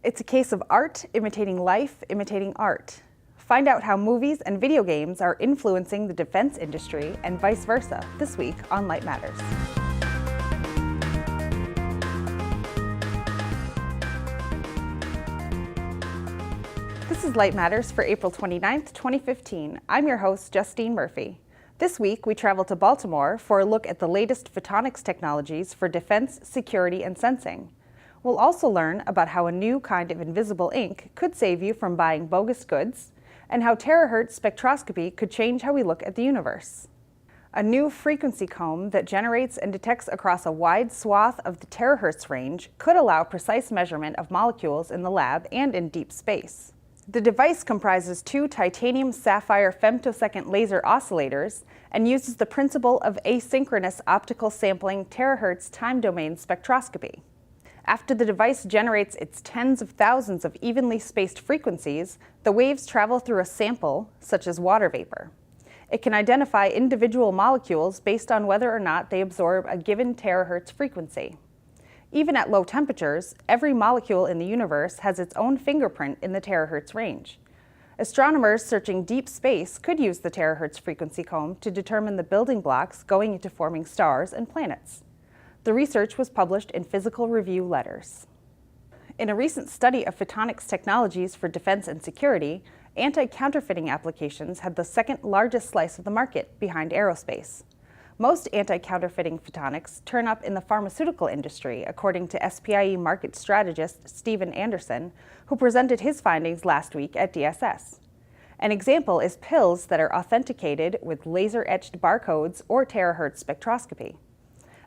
It's a case of art imitating life, imitating art. Find out how movies and video games are influencing the defense industry and vice versa this week on Light Matters. This is Light Matters for April 29th, 2015. I'm your host, Justine Murphy. This week, we travel to Baltimore for a look at the latest photonics technologies for defense, security, and sensing. We'll also learn about how a new kind of invisible ink could save you from buying bogus goods, and how terahertz spectroscopy could change how we look at the universe. A new frequency comb that generates and detects across a wide swath of the terahertz range could allow precise measurement of molecules in the lab and in deep space. The device comprises two titanium sapphire femtosecond laser oscillators and uses the principle of asynchronous optical sampling terahertz time domain spectroscopy. After the device generates its tens of thousands of evenly spaced frequencies, the waves travel through a sample, such as water vapor. It can identify individual molecules based on whether or not they absorb a given terahertz frequency. Even at low temperatures, every molecule in the universe has its own fingerprint in the terahertz range. Astronomers searching deep space could use the terahertz frequency comb to determine the building blocks going into forming stars and planets. The research was published in Physical Review Letters. In a recent study of photonics technologies for defense and security, anti-counterfeiting applications had the second largest slice of the market, behind aerospace. Most anti-counterfeiting photonics turn up in the pharmaceutical industry, according to SPIE market strategist Stephen Anderson, who presented his findings last week at DSS. An example is pills that are authenticated with laser-etched barcodes or terahertz spectroscopy.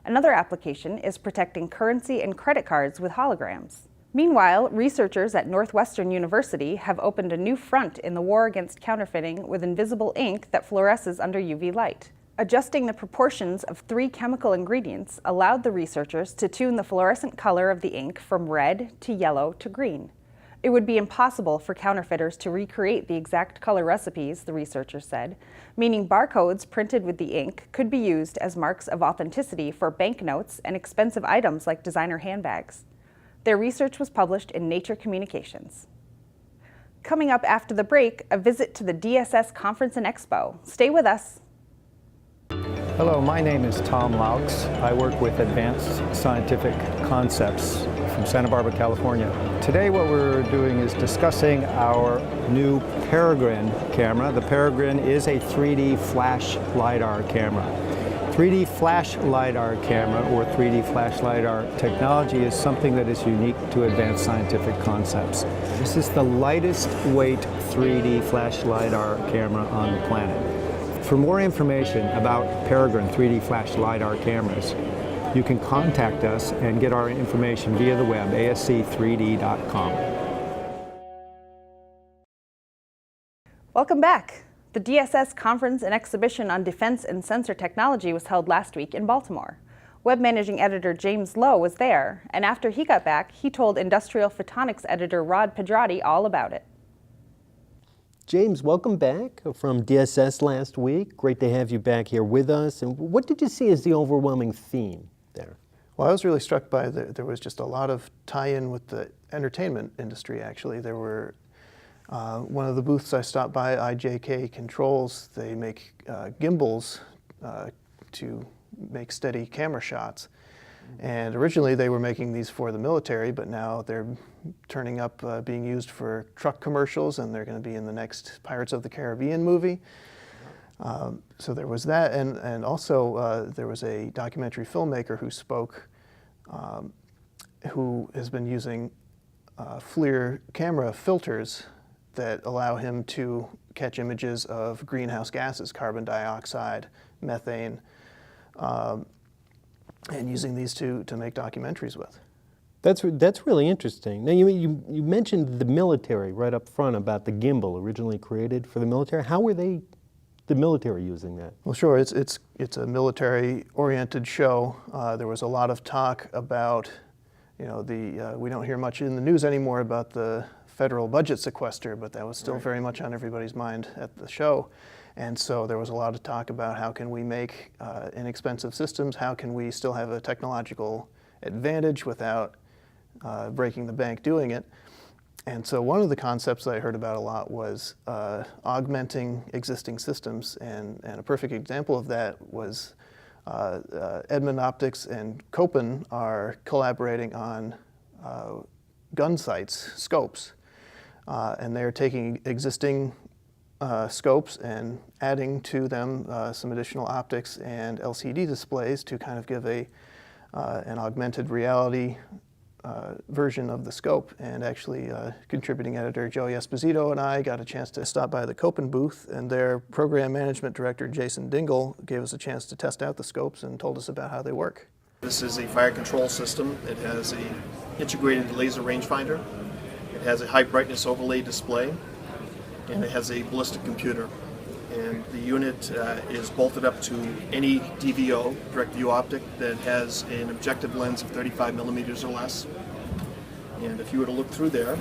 Another application is protecting currency and credit cards with holograms. Meanwhile, researchers at Northwestern University have opened a new front in the war against counterfeiting with invisible ink that fluoresces under UV light. Adjusting the proportions of 3 chemical ingredients allowed the researchers to tune the fluorescent color of the ink from red to yellow to green. It would be impossible for counterfeiters to recreate the exact color recipes, the researchers said, meaning barcodes printed with the ink could be used as marks of authenticity for banknotes and expensive items like designer handbags. Their research was published in Nature Communications. Coming up after the break, a visit to the DSS Conference and Expo. Stay with us. Hello, my name is Tom Laux. I work with Advanced Scientific Concepts from Santa Barbara, California. Today what we're doing is discussing our new Peregrine camera. The Peregrine is a 3D flash LiDAR camera. 3D flash LiDAR camera, or 3D flash LiDAR technology, is something that is unique to Advanced Scientific Concepts. This is the lightest weight 3D flash LiDAR camera on the planet. For more information about Peregrine 3D flash LiDAR cameras, you can contact us and get our information via the web, asc3d.com. Welcome back. The DSS Conference and Exhibition on Defense and Sensor Technology was held last week in Baltimore. Web Managing Editor James Lowe was there, and after he got back, he told Industrial Photonics Editor Rod Pedrati all about it. James, welcome back from DSS last week. Great to have you back here with us. And what did you see as the overwhelming theme there? Well, I was really struck by there was just a lot of tie-in with the entertainment industry, actually. There were, one of the booths I stopped by, IJK Controls, they make gimbals to make steady camera shots. And originally they were making these for the military, but now they're turning up being used for truck commercials, and they're going to be in the next Pirates of the Caribbean movie. So there was that, and also there was a documentary filmmaker who spoke, who has been using FLIR camera filters that allow him to catch images of greenhouse gases, carbon dioxide, methane, and using these to make documentaries with. That's really interesting. Now, you mentioned the military right up front about the gimbal originally created for the military. How were the military using that? Well, sure. It's a military-oriented show. There was a lot of talk about, we don't hear much in the news anymore about the federal budget sequester, but that was still very much on everybody's mind at the show. And so there was a lot of talk about how can we make inexpensive systems, how can we still have a technological advantage without breaking the bank doing it. And so one of the concepts that I heard about a lot was augmenting existing systems, and a perfect example of that was Edmund Optics and Kopin are collaborating on gun sights, scopes, and they're taking existing scopes and adding to them some additional optics and LCD displays to kind of give an augmented reality version of the scope. And actually contributing editor Joey Esposito and I got a chance to stop by the Kopin booth, and their program management director Jason Dingle gave us a chance to test out the scopes and told us about how they work. This is a fire control system. It has a integrated laser rangefinder. It has a high brightness overlay display, and it has a ballistic computer. And the unit is bolted up to any DVO, direct view optic, that has an objective lens of 35 millimeters or less. And if you were to look through there,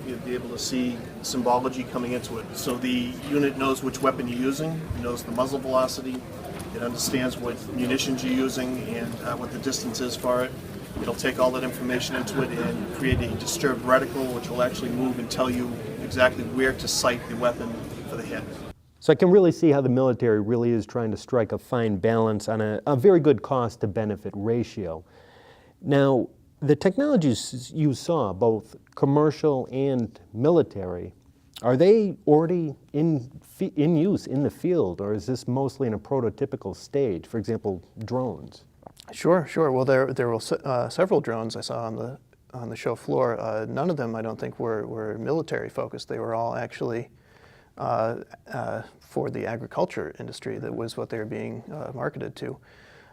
you'd be able to see symbology coming into it. So the unit knows which weapon you're using, it knows the muzzle velocity, it understands what munitions you're using and what the distance is for it. It'll take all that information into it and create a disturbed reticle, which will actually move and tell you exactly where to sight the weapon for the head. So I can really see how the military really is trying to strike a fine balance on a very good cost to benefit ratio. Now, the technologies you saw, both commercial and military, are they already in use in the field, or is this mostly in a prototypical stage? For example, drones. Sure. Well, there were several drones I saw on the show floor. None of them, I don't think, were military focused. They were all actually for the agriculture industry. That was what they were being marketed to,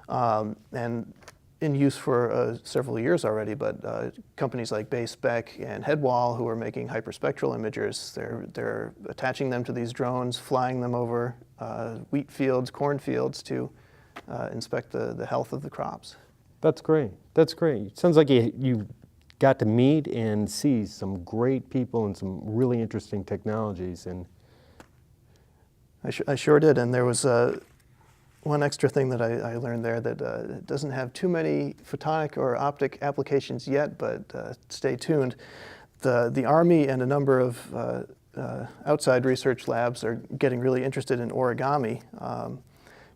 and in use for several years already. But companies like BaySpec and Headwall, who are making hyperspectral imagers, they're attaching them to these drones, flying them over wheat fields, corn fields to inspect the health of the crops. That's great. That's great. Sounds like you got to meet and see some great people and some really interesting technologies. And I sure did. And there was one extra thing that I learned there, that it doesn't have too many photonic or optic applications yet, but stay tuned. The Army and a number of outside research labs are getting really interested in origami,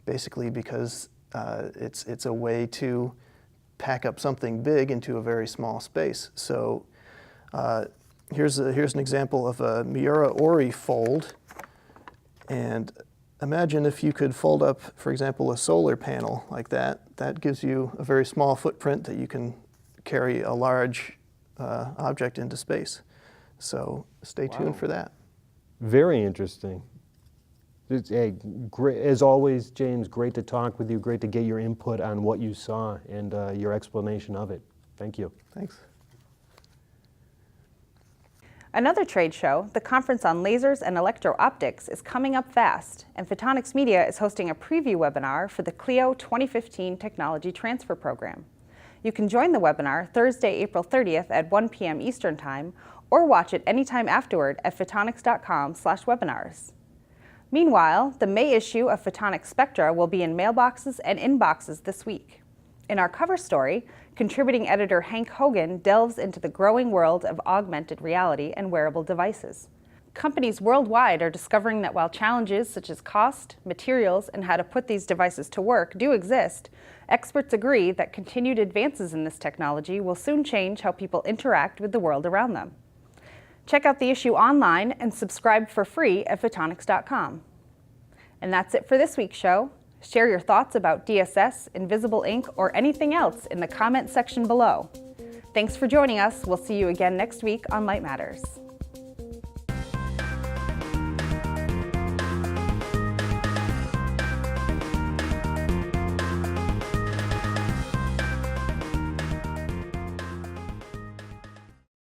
basically because it's a way to pack up something big into a very small space. So here's an example of a Miura Ori fold. And imagine if you could fold up, for example, a solar panel like that. That gives you a very small footprint that you can carry a large object into space. So stay tuned for that. Very interesting. Hey, great, as always, James, great to talk with you. Great to get your input on what you saw and your explanation of it. Thank you. Thanks. Another trade show, the Conference on Lasers and Electro-Optics, is coming up fast, and Photonics Media is hosting a preview webinar for the CLIO 2015 Technology Transfer Program. You can join the webinar Thursday, April 30th at 1 p.m. Eastern Time, or watch it anytime afterward at photonics.com/webinars. Meanwhile, the May issue of Photonics Spectra will be in mailboxes and inboxes this week. In our cover story, contributing editor Hank Hogan delves into the growing world of augmented reality and wearable devices. Companies worldwide are discovering that while challenges such as cost, materials, and how to put these devices to work do exist, experts agree that continued advances in this technology will soon change how people interact with the world around them. Check out the issue online and subscribe for free at photonics.com. And that's it for this week's show. Share your thoughts about DSS, invisible ink, or anything else in the comment section below. Thanks for joining us. We'll see you again next week on Light Matters.